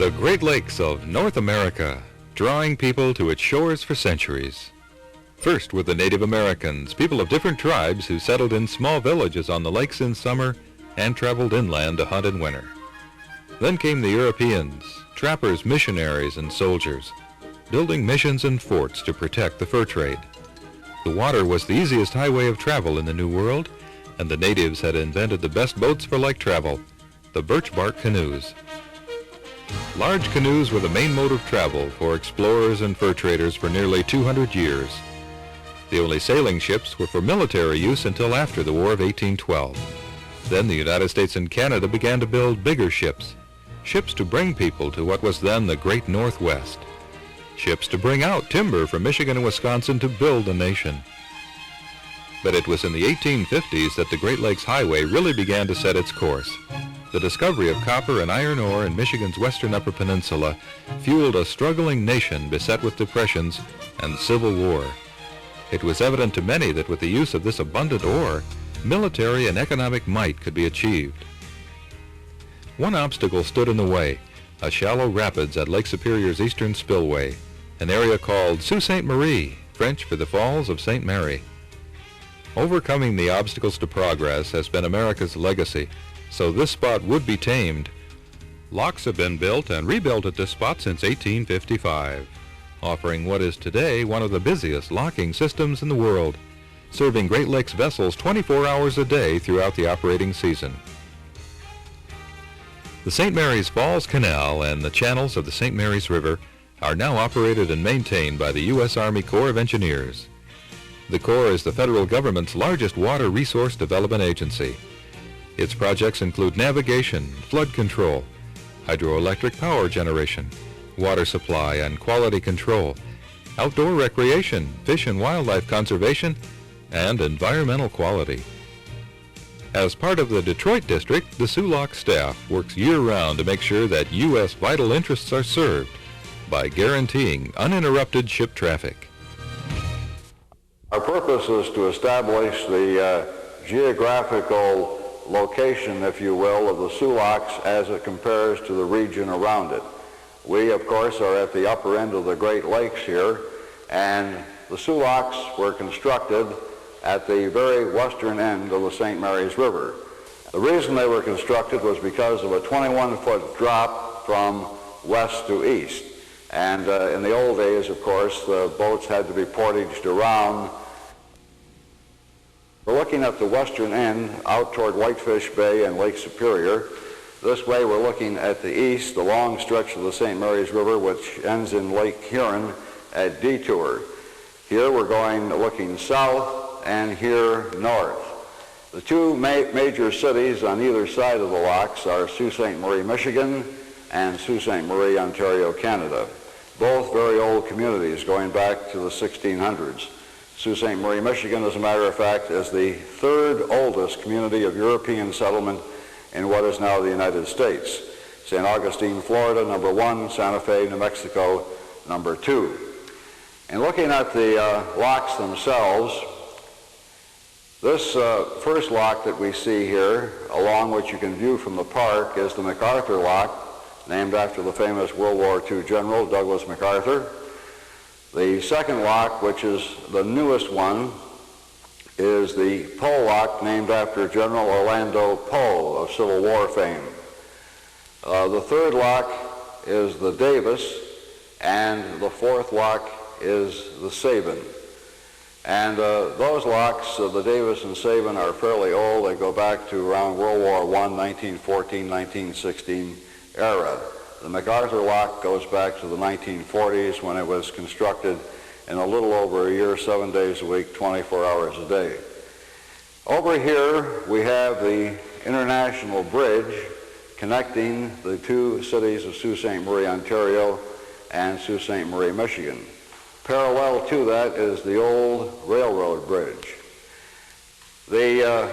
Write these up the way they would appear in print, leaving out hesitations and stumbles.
The Great Lakes of North America, drawing people to its shores for centuries. First were the Native Americans, people of different tribes who settled in small villages on the lakes in summer and traveled inland to hunt in winter. Then came the Europeans, trappers, missionaries, and soldiers, building missions and forts to protect the fur trade. The water was the easiest highway of travel in the New World, and the natives had invented the best boats for lake travel, the birch bark canoes. Large canoes were the main mode of travel for explorers and fur traders for nearly 200 years. The only sailing ships were for military use until after the War of 1812. Then the United States and Canada began to build bigger ships, ships to bring people to what was then the Great Northwest, ships to bring out timber from Michigan and Wisconsin to build a nation. But it was in the 1850s that the Great Lakes Highway really began to set its course. The discovery of copper and iron ore in Michigan's western Upper Peninsula fueled a struggling nation beset with depressions and civil war. It was evident to many that with the use of this abundant ore, military and economic might could be achieved. One obstacle stood in the way, a shallow rapids at Lake Superior's eastern spillway, an area called Sault Ste. Marie, French for the Falls of St. Mary. Overcoming the obstacles to progress has been America's legacy, so this spot would be tamed. Locks have been built and rebuilt at this spot since 1855, offering what is today one of the busiest locking systems in the world, serving Great Lakes vessels 24 hours a day throughout the operating season. The St. Mary's Falls Canal and the channels of the St. Mary's River are now operated and maintained by the U.S. Army Corps of Engineers. The Corps is the federal government's largest water resource development agency. Its projects include navigation, flood control, hydroelectric power generation, water supply and quality control, outdoor recreation, fish and wildlife conservation, and environmental quality. As part of the Detroit District, the Soo Locks staff works year-round to make sure that U.S. vital interests are served by guaranteeing uninterrupted ship traffic. Our purpose is to establish the geographical location, if you will, of the Soo Locks as it compares to the region around it. We, of course, are at the upper end of the Great Lakes here, and the Soo Locks were constructed at the very western end of the St. Mary's River. The reason they were constructed was because of a 21-foot drop from west to east. And in the old days, of course, the boats had to be portaged around. We're looking at the western end out toward Whitefish Bay and Lake Superior. This way we're looking at the east, the long stretch of the St. Mary's River, which ends in Lake Huron at Detour. Here we're looking south, and here north. The two major cities on either side of the locks are Sault Ste. Marie, Michigan, and Sault Ste. Marie, Ontario, Canada. Both very old communities going back to the 1600s. Sault Ste. Marie, Michigan, as a matter of fact, is the third oldest community of European settlement in what is now the United States. St. Augustine, Florida, number 1, Santa Fe, New Mexico, number 2. And looking at the locks themselves, this first lock that we see here, along which you can view from the park, is the MacArthur Lock, named after the famous World War II general, Douglas MacArthur. The second lock, which is the newest one, is the Poe Lock, named after General Orlando Poe of Civil War fame. The third lock is the Davis, and the fourth lock is the Sabin. And those locks, the Davis and Sabin, are fairly old. They go back to around World War I, 1914, 1916 era. The MacArthur Lock goes back to the 1940s when it was constructed in a little over a year, 7 days a week, 24 hours a day. Over here we have the International Bridge connecting the two cities of Sault Ste. Marie, Ontario and Sault Ste. Marie, Michigan. Parallel to that is the old railroad bridge. The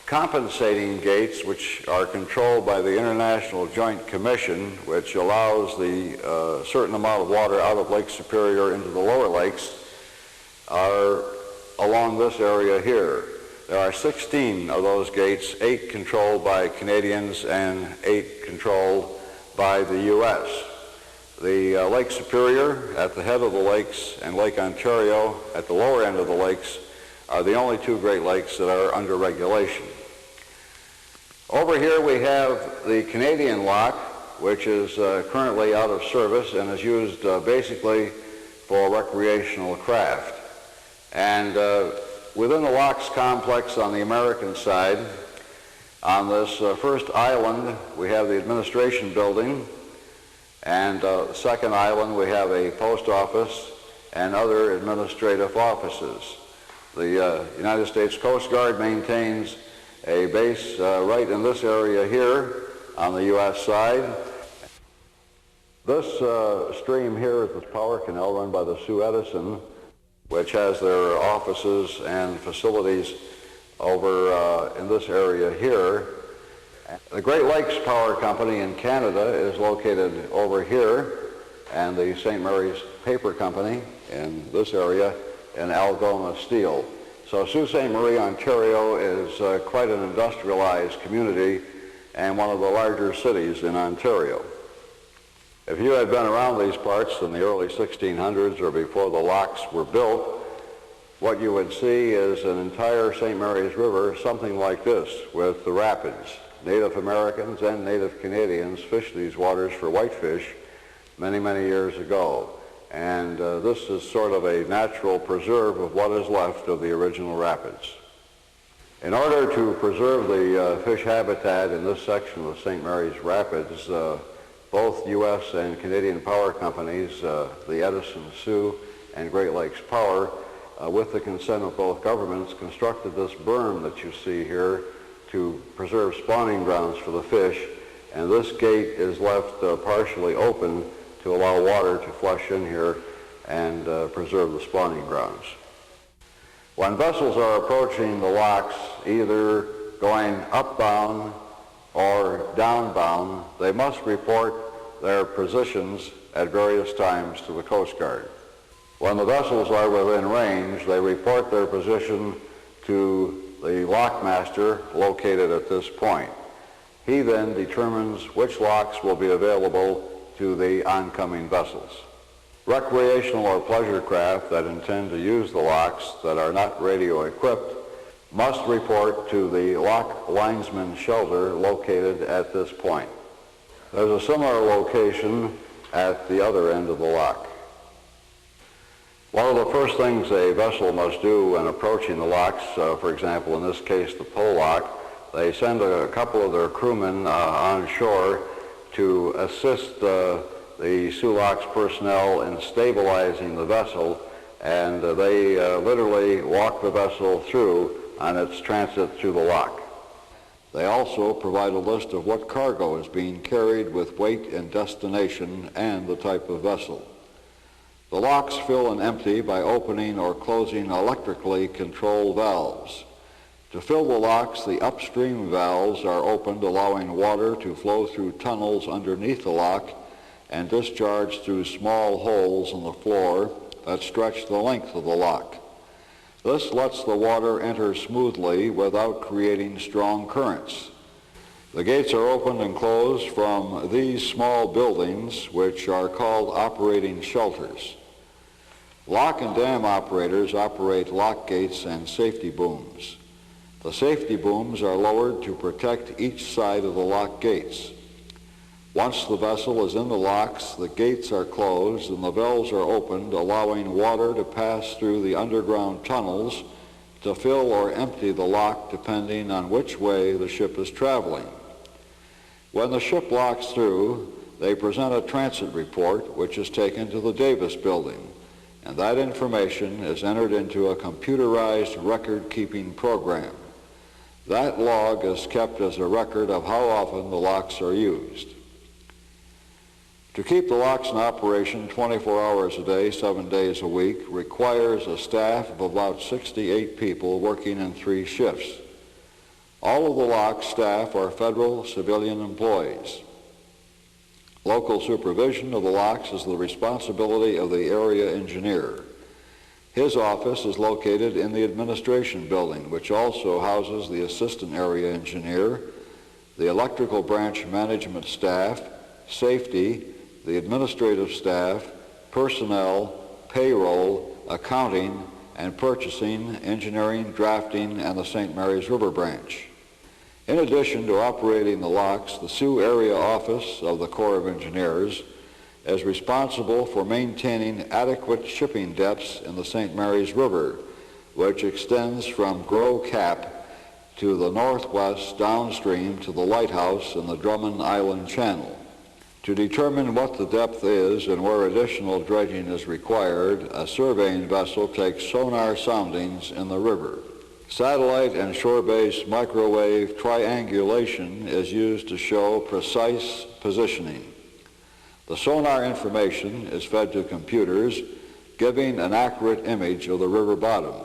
compensating gates, which are controlled by the International Joint Commission, which allows the certain amount of water out of Lake Superior into the lower lakes, are along this area here. There are 16 of those gates, 8 controlled by Canadians and 8 controlled by the U.S. The Lake Superior at the head of the lakes and Lake Ontario at the lower end of the lakes are the only two Great Lakes that are under regulation. Over here we have the Canadian lock, which is currently out of service and is used basically for recreational craft. And within the locks complex on the American side, on this first island, we have the administration building, and the second island, we have a post office and other administrative offices. The United States Coast Guard maintains a base right in this area here on the U.S. side. This stream here is the power canal run by the Soo Edison, which has their offices and facilities over in this area here. The Great Lakes Power Company in Canada is located over here, and the St. Mary's Paper Company in this area in Algoma Steel. So Sault Ste. Marie, Ontario is quite an industrialized community and one of the larger cities in Ontario. If you had been around these parts in the early 1600s or before the locks were built, what you would see is an entire St. Mary's River, something like this, with the rapids. Native Americans and Native Canadians fished these waters for whitefish many, many years ago. And this is sort of a natural preserve of what is left of the original rapids. In order to preserve the fish habitat in this section of the St. Mary's Rapids, both U.S. and Canadian power companies, the Edison, Sioux, and Great Lakes Power, with the consent of both governments, constructed this berm that you see here to preserve spawning grounds for the fish, and this gate is left partially open to allow water to flush in here and preserve the spawning grounds. When vessels are approaching the locks, either going upbound or downbound, they must report their positions at various times to the Coast Guard. When the vessels are within range, they report their position to the lockmaster located at this point. He then determines which locks will be available to the oncoming vessels. Recreational or pleasure craft that intend to use the locks that are not radio equipped must report to the lock linesman shelter located at this point. There's a similar location at the other end of the lock. One of the first things a vessel must do when approaching the locks, for example, in this case the pole lock, they send a couple of their crewmen on shore to assist the Soo Locks personnel in stabilizing the vessel, and they literally walk the vessel through on its transit through the lock. They also provide a list of what cargo is being carried with weight and destination and the type of vessel. The locks fill and empty by opening or closing electrically controlled valves. To fill the locks, the upstream valves are opened, allowing water to flow through tunnels underneath the lock and discharge through small holes in the floor that stretch the length of the lock. This lets the water enter smoothly without creating strong currents. The gates are opened and closed from these small buildings, which are called operating shelters. Lock and dam operators operate lock gates and safety booms. The safety booms are lowered to protect each side of the lock gates. Once the vessel is in the locks, the gates are closed and the valves are opened, allowing water to pass through the underground tunnels to fill or empty the lock depending on which way the ship is traveling. When the ship locks through, they present a transit report which is taken to the Davis building, and that information is entered into a computerized record-keeping program. That log is kept as a record of how often the locks are used. To keep the locks in operation 24 hours a day, 7 days a week, requires a staff of about 68 people working in 3 shifts. All of the lock staff are federal civilian employees. Local supervision of the locks is the responsibility of the area engineer. His office is located in the administration building, which also houses the assistant area engineer, the electrical branch management staff, safety, the administrative staff, personnel, payroll, accounting, and purchasing, engineering, drafting, and the St. Mary's River Branch. In addition to operating the locks, the Soo Area Office of the Corps of Engineers is responsible for maintaining adequate shipping depths in the St. Mary's River, which extends from Grow Cap to the northwest downstream to the lighthouse in the Drummond Island Channel. To determine what the depth is and where additional dredging is required, a surveying vessel takes sonar soundings in the river. Satellite and shore-based microwave triangulation is used to show precise positioning. The sonar information is fed to computers, giving an accurate image of the river bottom.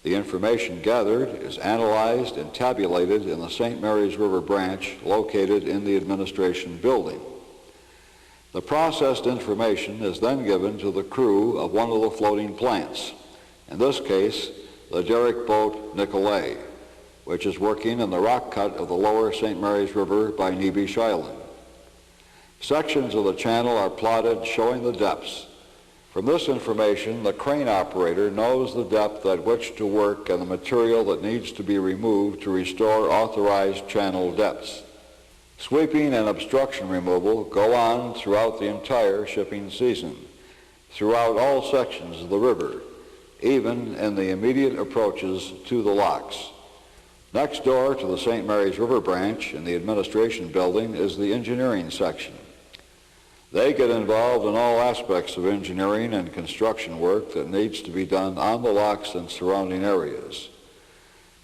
The information gathered is analyzed and tabulated in the St. Mary's River Branch located in the administration building. The processed information is then given to the crew of one of the floating plants, in this case, the derrick boat Nicolay, which is working in the rock cut of the lower St. Mary's River by Neebish Island. Sections of the channel are plotted showing the depths. From this information, the crane operator knows the depth at which to work and the material that needs to be removed to restore authorized channel depths. Sweeping and obstruction removal go on throughout the entire shipping season, throughout all sections of the river, even in the immediate approaches to the locks. Next door to the St. Mary's River Branch in the administration building is the engineering section. They get involved in all aspects of engineering and construction work that needs to be done on the locks and surrounding areas.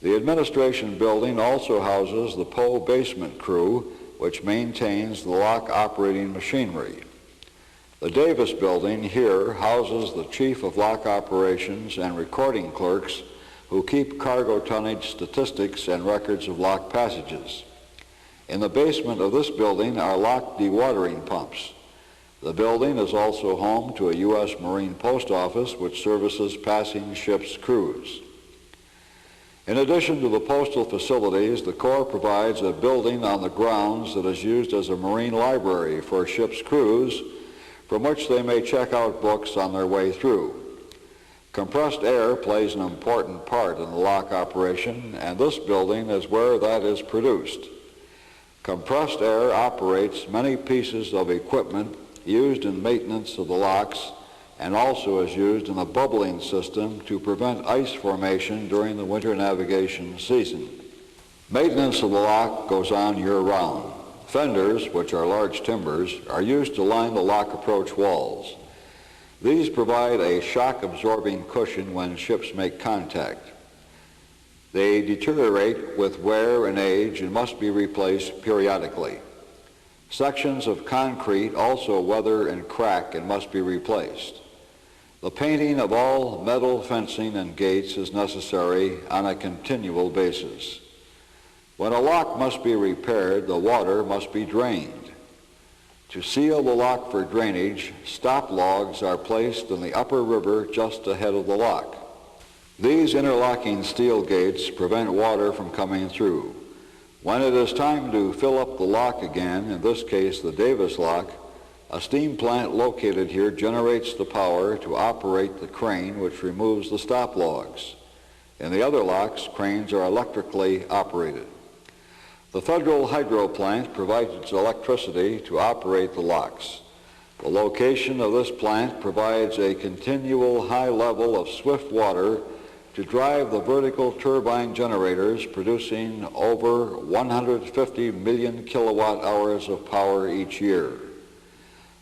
The administration building also houses the PO basement crew, which maintains the lock operating machinery. The Davis building here houses the chief of lock operations and recording clerks who keep cargo tonnage statistics and records of lock passages. In the basement of this building are lock dewatering pumps. The building is also home to a U.S. Marine Post Office which services passing ships' crews. In addition to the postal facilities, the Corps provides a building on the grounds that is used as a marine library for ships' crews, from which they may check out books on their way through. Compressed air plays an important part in the lock operation, and this building is where that is produced. Compressed air operates many pieces of equipment used in maintenance of the locks and also is used in the bubbling system to prevent ice formation during the winter navigation season. Maintenance of the lock goes on year-round. Fenders, which are large timbers, are used to line the lock approach walls. These provide a shock-absorbing cushion when ships make contact. They deteriorate with wear and age and must be replaced periodically. Sections of concrete also weather and crack and must be replaced. The painting of all metal fencing and gates is necessary on a continual basis. When a lock must be repaired, the water must be drained. To seal the lock for drainage, stop logs are placed in the upper river just ahead of the lock. These interlocking steel gates prevent water from coming through. When it is time to fill up the lock again, in this case the Davis lock, a steam plant located here generates the power to operate the crane which removes the stop logs. In the other locks, cranes are electrically operated. The Federal Hydro Plant provides its electricity to operate the locks. The location of this plant provides a continual high level of swift water to drive the vertical turbine generators producing over 150 million kilowatt hours of power each year.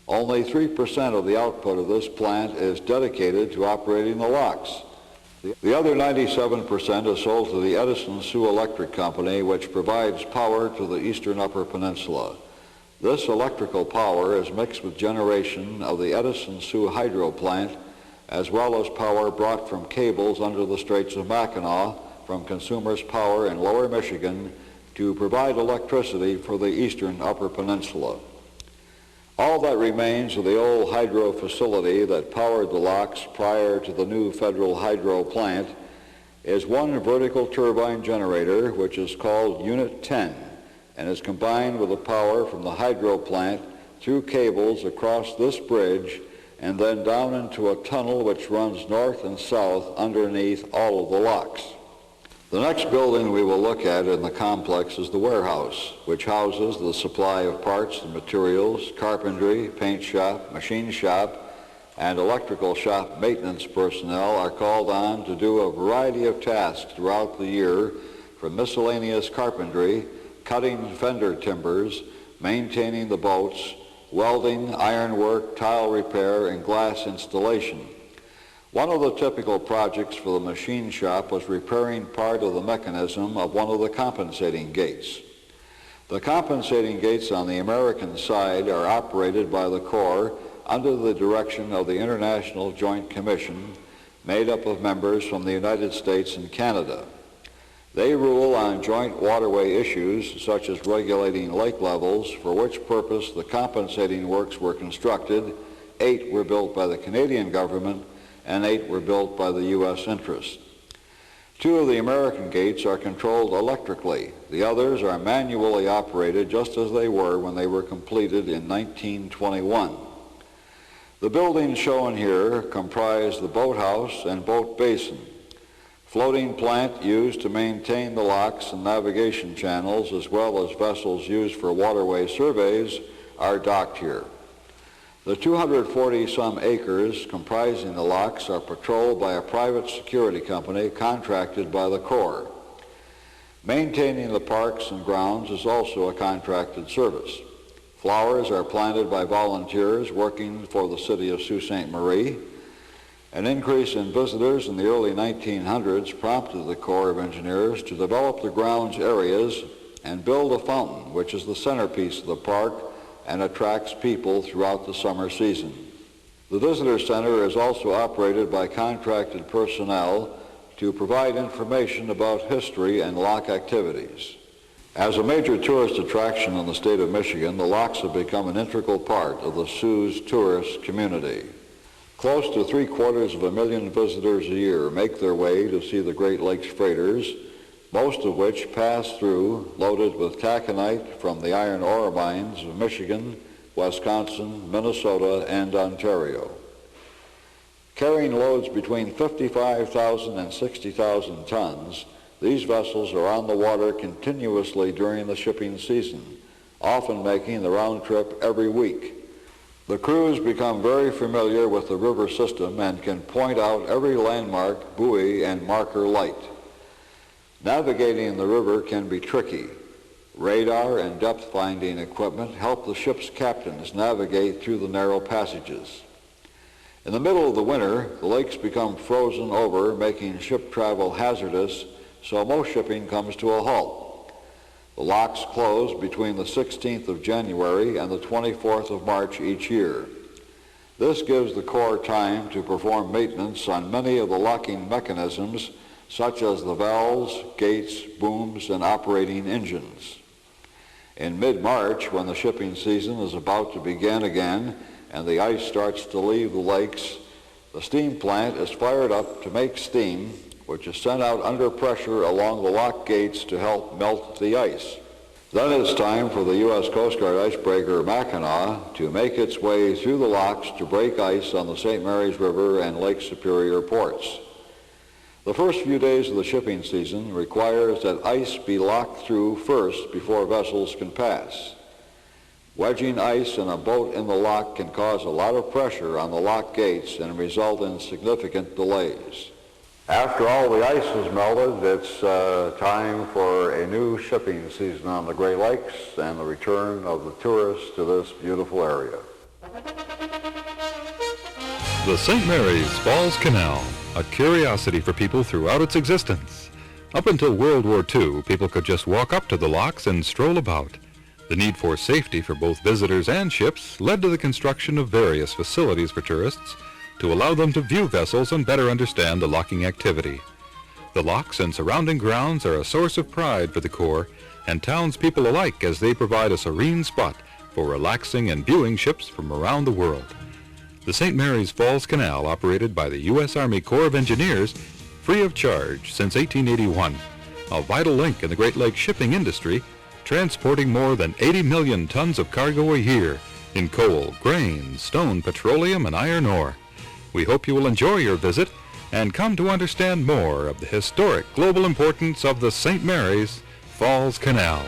Only 3% of the output of this plant is dedicated to operating the locks. The other 97% is sold to the Edison Sioux Electric Company, which provides power to the eastern Upper Peninsula. This electrical power is mixed with generation of the Edison Sioux Hydro Plant, as well as power brought from cables under the Straits of Mackinac from Consumers Power in Lower Michigan to provide electricity for the eastern Upper Peninsula. All that remains of the old hydro facility that powered the locks prior to the new Federal Hydro Plant is one vertical turbine generator, which is called Unit 10, and is combined with the power from the hydro plant through cables across this bridge and then down into a tunnel which runs north and south underneath all of the locks. The next building we will look at in the complex is the warehouse, which houses the supply of parts and materials, carpentry, paint shop, machine shop, and electrical shop maintenance personnel are called on to do a variety of tasks throughout the year, from miscellaneous carpentry, cutting fender timbers, maintaining the boats, welding, ironwork, tile repair, and glass installation. One of the typical projects for the machine shop was repairing part of the mechanism of one of the compensating gates. The compensating gates on the American side are operated by the Corps under the direction of the International Joint Commission, made up of members from the United States and Canada. They rule on joint waterway issues such as regulating lake levels, for which purpose the compensating works were constructed. 8 were built by the Canadian government and 8 were built by the U.S. interest. 2 of the American gates are controlled electrically. The others are manually operated just as they were when they were completed in 1921. The buildings shown here comprise the boathouse and boat basin. Floating plant used to maintain the locks and navigation channels, as well as vessels used for waterway surveys, are docked here. The 240-some acres comprising the locks are patrolled by a private security company contracted by the Corps. Maintaining the parks and grounds is also a contracted service. Flowers are planted by volunteers working for the city of Sault Ste. Marie. An increase in visitors in the early 1900s prompted the Corps of Engineers to develop the grounds areas and build a fountain, which is the centerpiece of the park and attracts people throughout the summer season. The visitor center is also operated by contracted personnel to provide information about history and lock activities. As a major tourist attraction in the state of Michigan, the locks have become an integral part of the Sault's tourist community. Close to 750,000 visitors a year make their way to see the Great Lakes freighters, most of which pass through loaded with taconite from the iron ore mines of Michigan, Wisconsin, Minnesota, and Ontario. Carrying loads between 55,000 and 60,000 tons, these vessels are on the water continuously during the shipping season, often making the round trip every week. The crews become very familiar with the river system and can point out every landmark, buoy, and marker light. Navigating the river can be tricky. Radar and depth-finding equipment help the ship's captains navigate through the narrow passages. In the middle of the winter, the lakes become frozen over, making ship travel hazardous, so most shipping comes to a halt. The locks close between the 16th of January and the 24th of March each year. This gives the Corps time to perform maintenance on many of the locking mechanisms, such as the valves, gates, booms, and operating engines. In mid-March, when the shipping season is about to begin again and the ice starts to leave the lakes, the steam plant is fired up to make steam, which is sent out under pressure along the lock gates to help melt the ice. Then it's time for the U.S. Coast Guard icebreaker Mackinac to make its way through the locks to break ice on the St. Mary's River and Lake Superior ports. The first few days of the shipping season requires that ice be locked through first before vessels can pass. Wedging ice in a boat in the lock can cause a lot of pressure on the lock gates and result in significant delays. After all the ice is melted, it's time for a new shipping season on the Great Lakes and the return of the tourists to this beautiful area. The St. Mary's Falls Canal, a curiosity for people throughout its existence. Up until World War II, people could just walk up to the locks and stroll about. The need for safety for both visitors and ships led to the construction of various facilities for tourists to allow them to view vessels and better understand the locking activity. The locks and surrounding grounds are a source of pride for the Corps and townspeople alike, as they provide a serene spot for relaxing and viewing ships from around the world. The St. Mary's Falls Canal, operated by the U.S. Army Corps of Engineers, free of charge since 1881, a vital link in the Great Lakes shipping industry, transporting more than 80 million tons of cargo a year in coal, grain, stone, petroleum, and iron ore. We hope you will enjoy your visit and come to understand more of the historic global importance of the St. Mary's Falls Canal.